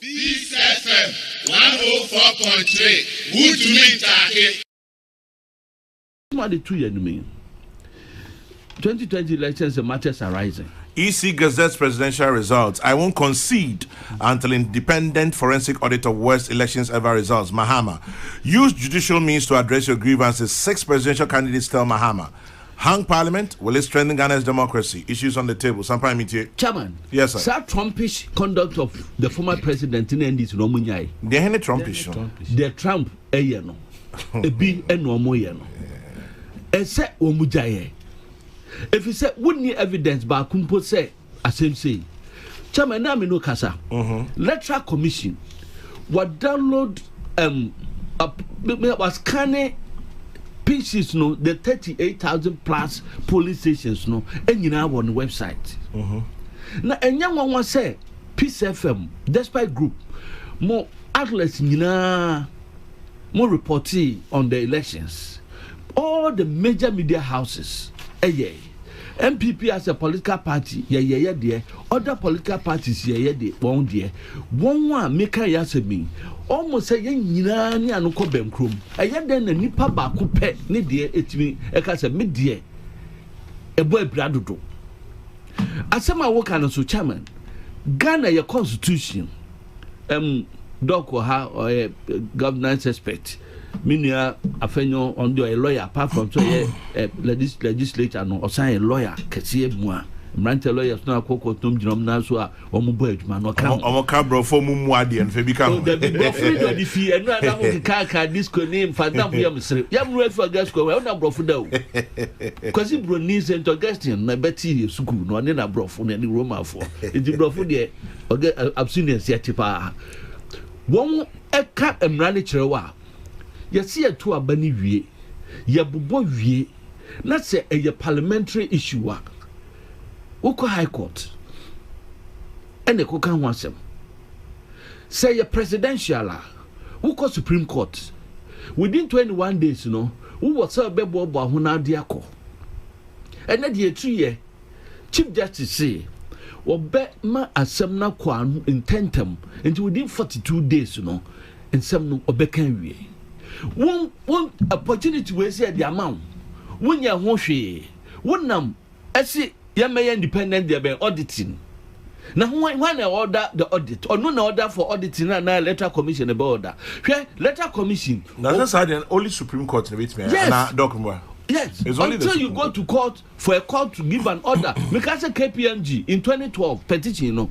Peace FM 104.3. Who to me take? What the 2 years mean? 2020 elections, the matters are rising. EC Gazette's presidential results. I won't concede until independent forensic audit of worst elections ever results. Mahama. Use judicial means to address your grievances. 6 presidential candidates tell Mahama. Hang Parliament, will it strengthen Ghana's democracy? Issues on the table. Chairman. Yes, sir. Sir, Trumpish conduct of the former president in NDC Romunyai. They are Trumpish. The Trump, no. A B and no more. A set Omujaye. If you say, wouldn't you evidence by Kumpo say, as him say, Chairman, now me no kasa. Electoral Commission, what download was scanning pieces no the 38,000 plus police stations no and you know on the website. Now and young one was say Peace FM despite group more outlets more reporting on the elections. All the major media houses MPP as a political party dear other political parties dear one make a me almost say nyina ni anoko bemkrom den na nipa ba ko pe ne de etimi e ka say me de ebo abradodo asema wo kan so chairman Ghana your constitution doko ha or governance expert minia afenyo on a lawyer apart from so legislator no or sign a lawyer kese mu Mrante lawyers no akoko tom ginom na so a omubo adwuma no ka omoka brofo mu ade en fe bi ka the brofo do fi enu ada mo ka disco name fadam yam sire yam no afi gasco we na brofo da o kwasi broni St Augustine na beti suku no ne na brofo na ni Roma fo edi brofo de abstinence ya tipa won eka emrane kirewa yesi eto abani wie ye bobo wie na se eye parliamentary issue wa Woko High Court and the Kokan Wansem say a presidential Woko Supreme Court within 21 days, who was a bebo Bahuna Diako and that year 3 year Chief Justice say or bet ma asemna kwan intentum into within 42 days, and some obekan we one opportunity we say the amount when ya hoshe wonam esi may independent they be auditing. Now when I order the audit or no order for auditing and electoral commission about order. Electoral commission. That's the only Supreme Court in which yes. Yes. It's only until you go to court for a court to give an order. Because KPMG in 2012 petition,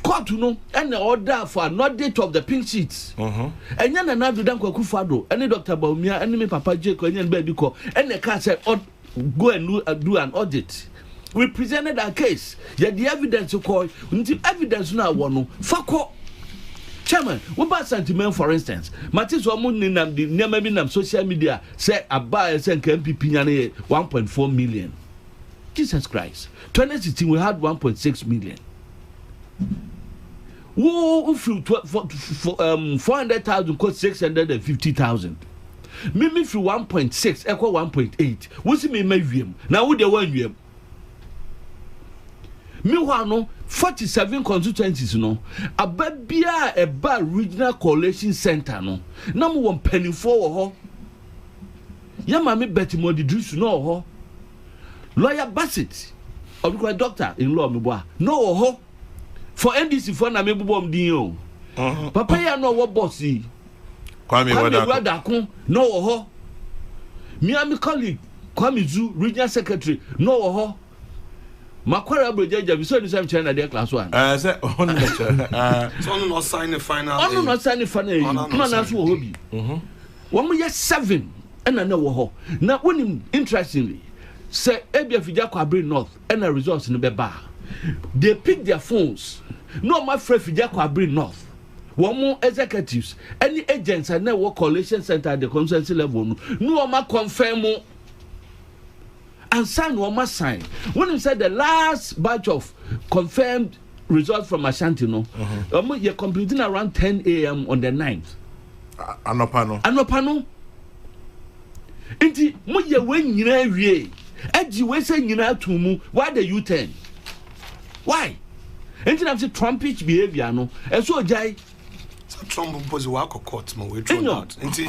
court and the order for an audit of the pink sheets. And then another Danko Kufado, any Dr. Baumia, and me Papa Jake, and baby call, and the car said, go and do an audit. We presented our case. Yet the evidence you call until evidence now one fako. Chairman, what about sentiment for instance? Matis Wamun the Namabinam social media say a buyer sent MPP 1.4 million. Jesus Christ. 2016 we had 1.6 million. Who through 400,000 cost 650,000. Mimi through 1.6 equal 1.8. What's me maybe? Now would the one you meanwhile, 47 constituencies, a babia a bar regional coalition center, number 1 penny for Yamami Betty Modi Drews, no, Lawyer Bassett, or doctor in law, no, for NDC for Namibom Dio. Papa, ya know what bossy. Kwame Wadakun, no, Miami colleague, Kwame Zoo, regional secretary, no, Makwara Brojaja, we saw the same China there class 1. So not sign the final. I'm not signing final. Man, as well hobby. 1 year 7 and I know. Now, when interestingly, say Abia Fijako bring North and a resource in the bar. They pick their phones. No, my friend Fijako bring North. One more executives, any agents and network coalition center at the consensus level. No, ma confirm. And sign one must sign. When you said the last batch of confirmed results from Ashanti, you're completing around 10 a.m. on the 9th. Anopano. Inti, Muya when you know, Edgy, we say you know to move. Why the U10? Why? enti na say Trumpish behavior no eso jai Trump pose wa court ma we throw out enti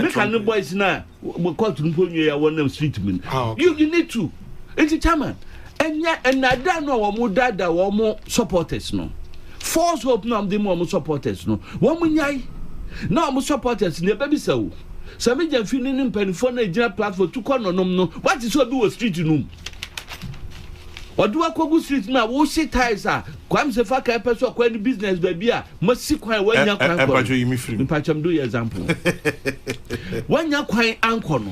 me can no boys na we court mpo nwe ya won street min you need to enti chairman enya enada no wo mo dada wo mo supporters no force hope no am dem wo mo supporters no wo mo nyai na wo mo supporters ne baby sawo so me jam fini ni mpanifo na ejina platform to kɔ nonom no what is so be wo street no odu akogu street na wo shit ties a kwam se fa kai person akwa ni business baby a masi kwan wanya kwan ko empacho yimi free empacham do example wanya kwan anko no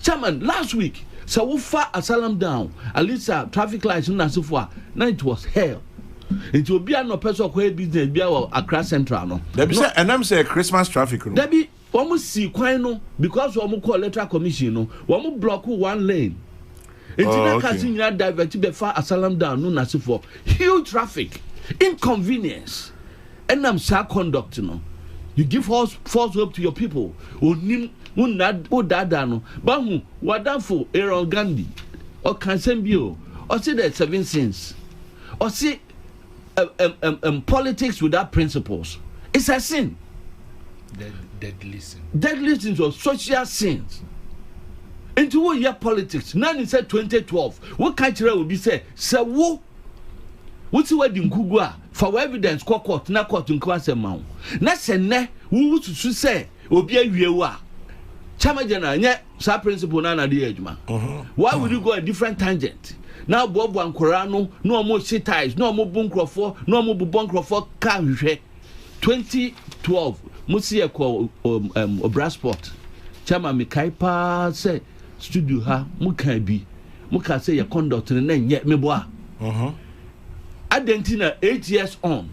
chairman last week so wo fa asalam down at least traffic lights na so for na it was hell it will be no person akwa business bia wa Accra Central no debi say enam say Christmas traffic no debi wo si kwan no because wo call electoral commission no wo block one lane. It's kasi nyina divert be fa asalam down no na for huge traffic inconvenience and am sa conduct no you give false hope to your people onim unad odada no ba hu wadafo Aaron Gandhi o kan sembio o say there 7 sins o say politics without principles it's a sin deadly sins or social sins. Into what year politics? Nani said 2012. What country will be said? So what's the wedding Kugua for evidence? Court na court in Kwasema. Na se ne who to say obi awie Chama General nye sa principle na the ejuma. Why would you go a different tangent? Now Bob Wankorano no more shit ties, no more bunkrofo, no more bunkrofo ka hwe. 2012 musi ekọ Obrasport. Chama Mikaipa say studio ha muka bi muka say your conduct na nye meboa Argentina 8 years on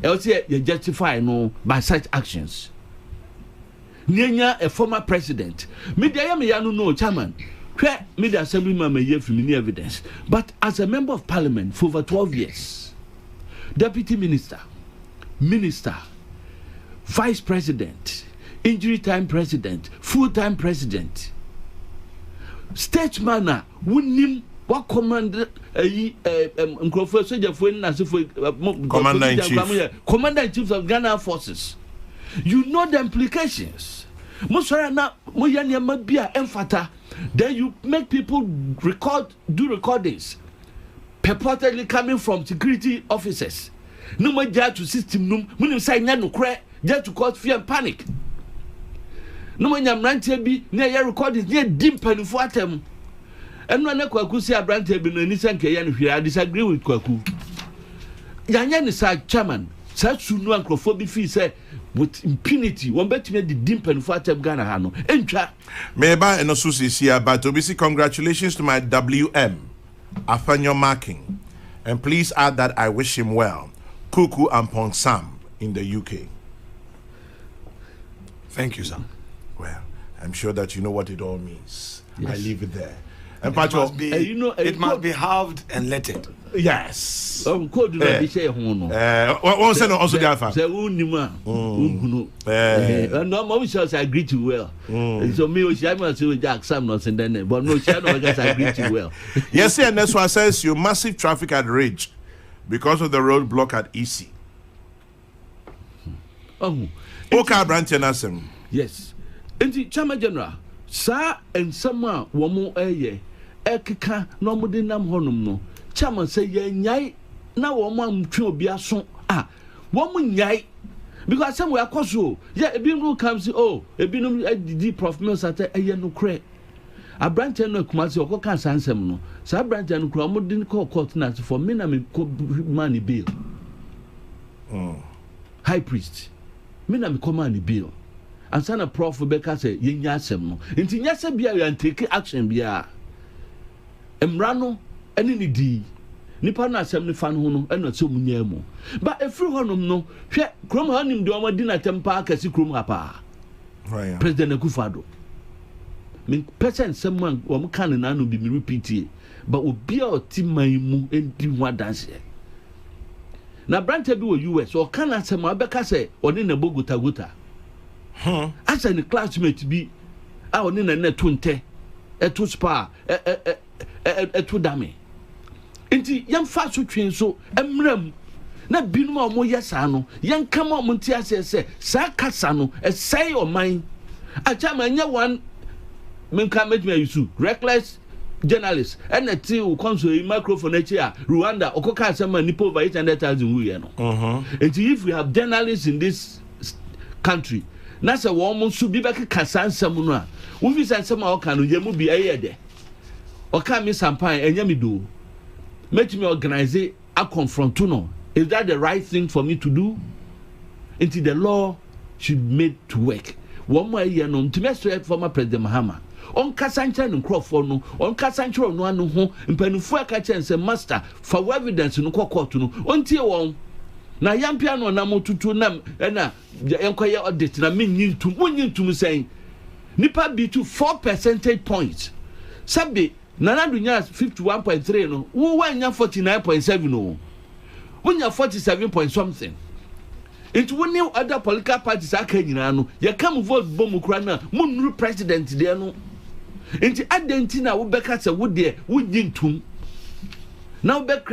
else you justify no by such actions nyanya a former president media me ya no chairman hwe media assemblyman me ye from evidence but as a member of parliament for over 12 years deputy minister vice president injury time president full-time president statesman wunim wa command nkrofo sojafo na sefo commander in chief of Ghana forces you know the implications musara na moya niam bia emfata then you make people do recordings purportedly coming from security officers no mo ja to system num munim say nya no kre just to cause fear and panic. No man yamrantie bi na ye recordings na dim panifo atem eno na kwaku si abrantie bi no ni sanke ye no hwira disagree with kwaku yanya ni sa chairman sa sunu ankrofo bi fi say with impunity won betime di dim panifo atem Ghana ha no entwa me ba eno so sia but obisi congratulations to my WM Afanyo marking and please add that I wish him well Kuku and Ponsam in the UK. Thank you, sir. Well, I'm sure that you know what it all means. Yes. I leave it there. And it must be halved and lettered. Yes. Code na be say ho no. One say no also there fa. Say unima. No mo sure I agree to well. So me o share me say Jack Sam no send then but no share no guys agree to well. Yes, and next one says you massive traffic at Ridge because of the roadblock at EC. Okay, branch and yes. Enti Chama General sa ensama wo mo eye ekeka no mo de nam honum no Chama say ye nyai na wo mo amtwe obi aso wo mo nyai because some we akoso yeah ebi no come say oh ebi no didi prof me sata eye no kre a branch no kuma say okoka sansem no sa branch no kra mo de call court na for me na me man bill high priest me na me command bill and sana prof beka say yenya asem no nti nyase bia you take action bia emra no ene ni di nipa na asem ne fa no no ena se munya mu ba efri honom no hwe krom hanim de omadi na tempa akasi krom ha pa president Akufo-Addo me person sem man wo kan na no bi me repeat but obi a otiman mu enti ho adanse na branch bi wo US o kan asem abeka say oni na bogota as a classmate bi a oni na to nte eto spa eto dame Inti yam fa so twen so emram na binum a mo yesa no yan kama mo ntia se sa kasa no esai oman acha manya one menka medme yusu reckless journalist and ti o console microphone echi a Rwanda okoka asema nipo over 800,000 we no inti if we have journalists in this country na se wo mo so bi beka kasansam no a wo fi sansam a oka no yemu bi ayede oka mi sampan enya mi do make me organize a confront no. Is that the right thing for me to do? Until the law should be made to work. One more year no to me former President Mahama. On Kasancha no Crawford no, on Kasancha no anu ho, mpanufo aka chen say master for evidence no court no. Ontie won. Na yampia no na motutu nam na enkoye audit na menyintum, wonyintum saying nipa be to 4 percentage points. Sabe Nana Dunya 51.3 no, wo wanya 49.7 no. When you're 47 point something, it's when you other political parties are Kenyano, you come vote Bomukrana, Munru president, there no. Into Argentina, Ubeka said, would there, would you now back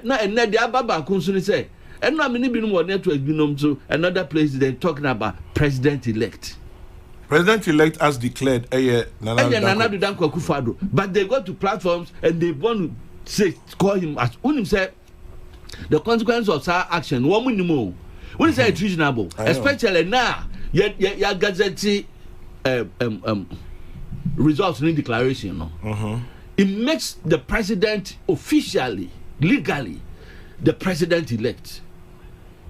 now and the Ababa Consul say, and now many been more network binom to another place they're talking about president elect. President elect as declared Nana Danko Kufado, but they go to platforms and they want to say, call him as Unim said. The consequence of our action, one minimum. When is it reasonable? Especially now, your gazette results in declaration. No? It makes the president officially, legally, the president elect.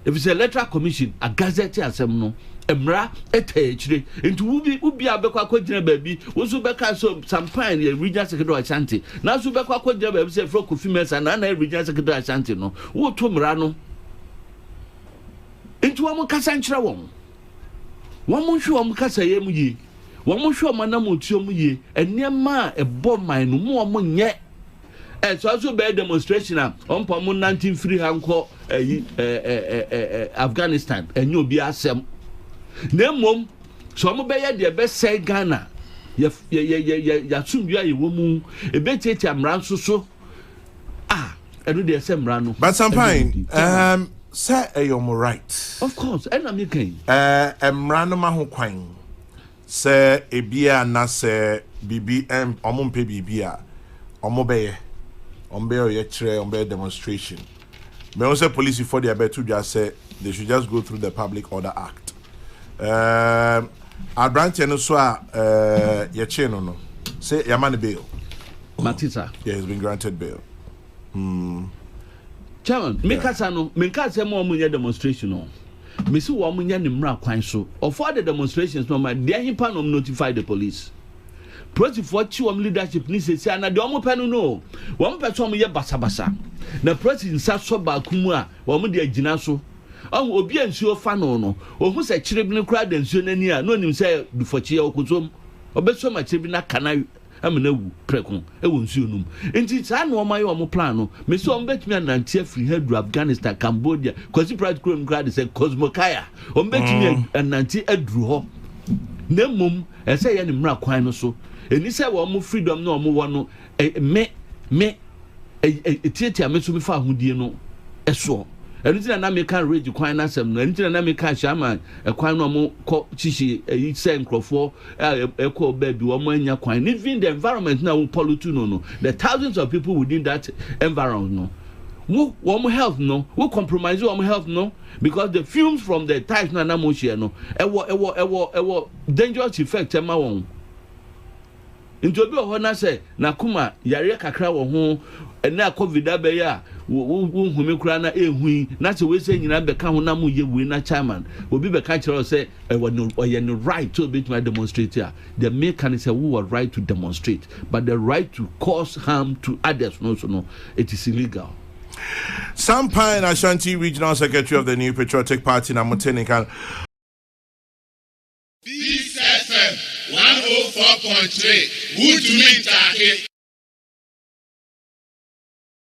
If it's a electoral commission, a gazette as no. Emra etechre into ubi abekwa kwagina baby wosu beka so sampine the regional secretary Ashanti na so bekwa kwagina baby say fro Kofi Mensah na regional secretary Ashanti no wo to mra no into am kasa nkyere won mo hwe am kasa ye mu yi mo hwe am na mo tuo mu yi enema ebo man no mo nye so be demonstration on pom 19 free hanko Afghanistan enyo bi asem Nemom, so I'm the best say Ghana. Ya sumdua ye womu, e beti amran so. Ah, I do the same rano. But Sampine, say you're right. Of course, and I'm making. Emrano maho kwan. Say ebia na say BBM omumpe bibia. Omobeye. Ombe ye tre, ombe demonstration. Me also police for the abetu just say they should just go through the Public Order Act. Our branch and so your channel no say Yamani bail. Matisa. Yeah, he's been granted bail. Chairman, Minka say more munya demonstration no. Missy Wamunya Nimra Kwan so. Of all the demonstrations, no man, their himpan notify the police. Proti for chiwam leadership ni say na de omo penu no. One person ye basa. Na proti nsa so ba kumu a, wo mo de agina so. Obi ansuo fa no ohu se kyerebe ne kra da nsuo nani a no nim se dufochi okotom obeso ma kyerebe na kana amena wu preko ewo nsuo num enti sa na omaye omo plan no me so ombetumi anante afri head Afghanistan Cambodia kwasi pride krom kra de se Cosmokaya ombetumi anante aduru ho na mum ese ye ne mra kwan no so eni se wo mo freedom na omo wo no me etiatia me so me fa ahodie no eso anything na make can rage kwan na sem no anything na make can shaman e kwan no mo ko chichi e say nkrofo e ko baby wo mo anya kwan even the environment na we pollute no the thousands of people within that environment no wo health no we compromise wo health no because the fumes from the types na mo share no ewo dangerous effect ma won into obi ho na say na kuma yare kakra wo ho na covid abeya wo humi kura na ehui na se we say nyina beka ho na mo ye we na chairman obi beka kire say oye no right to be to demonstrate here the mechanism say we were right to demonstrate but the right to cause harm to others no it is illegal. Sampine Ashanti Regional Secretary of the New Patriotic Party Namotenikan. Peace FM 104.3 Good to meet